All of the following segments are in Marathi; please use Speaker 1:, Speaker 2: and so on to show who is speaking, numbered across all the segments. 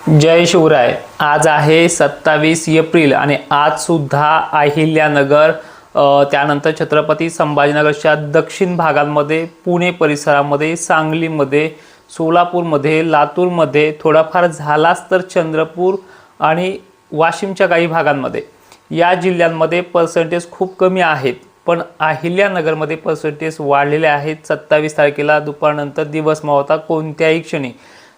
Speaker 1: जय शिवराय। आज आहे 27 एप्रिल आणि आज सुद्धा अहिल्यानगर त्यानंतर छत्रपती संभाजीनगरच्या दक्षिण भागांमध्ये, पुणे परिसरामध्ये, सांगलीमध्ये, सोलापूरमध्ये, लातूरमध्ये, थोडाफार झालाच तर चंद्रपूर आणि वाशिमच्या काही भागांमध्ये या जिल्ह्यांमध्ये पर्सेंटेज खूप कमी आहेत। पण अहिल्यानगरमध्ये पर्सेंटेज वाढलेले आहेत। 27 तारखेला दुपारनंतर दिवस मावळता कोणत्याही क्षणी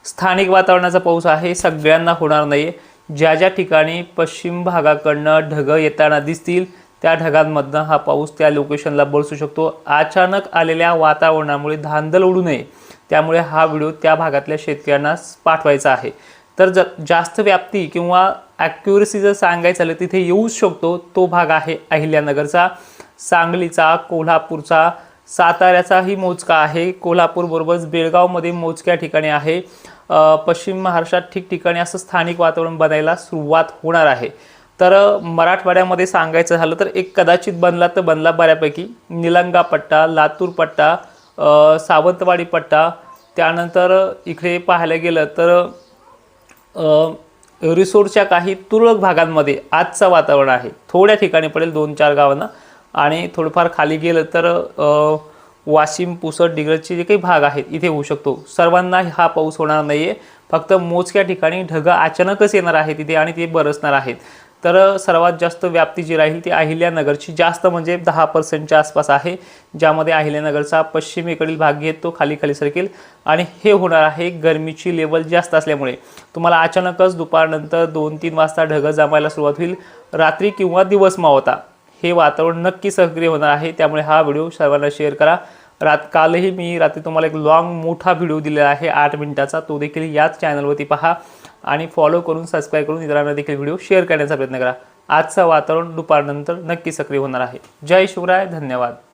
Speaker 1: स्थानिक वातावरणाचा पाऊस आहे, सगळ्यांना होणार नाही। ज्या ज्या ठिकाणी पश्चिम भागाकडनं ढग येताना दिसतील त्या ढगांमधनं हा पाऊस त्या लोकेशनला बरसू शकतो। अचानक आलेल्या वातावरणामुळे धांदल उडू नये त्यामुळे हा व्हिडिओ त्या भागातल्या शेतकऱ्यांना पाठवायचा आहे। तर जास्त व्याप्ती किंवा ॲक्युरसी जर सांगायचं झालं तिथे येऊ शकतो तो भाग आहे अहिल्यानगरचा, सांगलीचा, कोल्हापूरचा, साताऱ्याचाही मोजका आहे। कोल्हापूर बरोबरच बेळगावमध्ये मोजक्या ठिकाणी आहे। पश्चिम महाराष्ट्रात ठिकठिकाणी असं स्थानिक वातावरण बनायला सुरुवात होणार आहे। तर मराठवाड्यामध्ये सांगायचं झालं तर एक कदाचित बनला तर बनला बऱ्यापैकी। निलंगा पट्टा, लातूर पट्टा, सावंतवाडी पट्टा, त्यानंतर इकडे पाहायला गेलं तर रिसोडच्या काही तुरळक भागांमध्ये आजचं वातावरण आहे। थोड्या ठिकाणी पडेल 2-4 गावांना आणि थोडंफार खाली गेलं तर वाशिम, पुसद, डिग्रजचे जे काही भाग आहेत इथे होऊ शकतो। सर्वांना हा पाऊस होणार नाहीये, फक्त मोजक्या ठिकाणी ढग अचानकच येणार आहेत तिथे आणि ते बरसणार आहेत। तर सर्वात जास्त व्याप्ती जी राहील ती अहिल्यानगरची, जास्त म्हणजे 10% आसपास आहे, ज्यामध्ये अहिल्यानगरचा पश्चिमेकडील भाग घेतो खाली खाली सरकेल आणि हे होणार आहे गरमीची लेवल जास्त असल्यामुळे। तुम्हाला अचानकच दुपारनंतर 2-3 वाजता ढग जमायला सुरुवात होईल। रात्री किंवा दिवस मावळता हे वातावरण नक्की सक्रिय होणार आहे, त्यामुळे हा व्हिडिओ सर्वांना शेअर करा। कालही मी रात्री तुम्हाला एक लॉंग मोठा व्हिडिओ दिलेला आहे 8 मिनिटाचा, तो देखील याच चॅनलवरती पहा आणि फॉलो करून सबस्क्राइब करून इतरांना देखील व्हिडिओ शेअर करण्याचा प्रयत्न करा। आजचं वातावरण दुपारनंतर नक्की सक्रिय होणार आहे। जय शिवराय, धन्यवाद।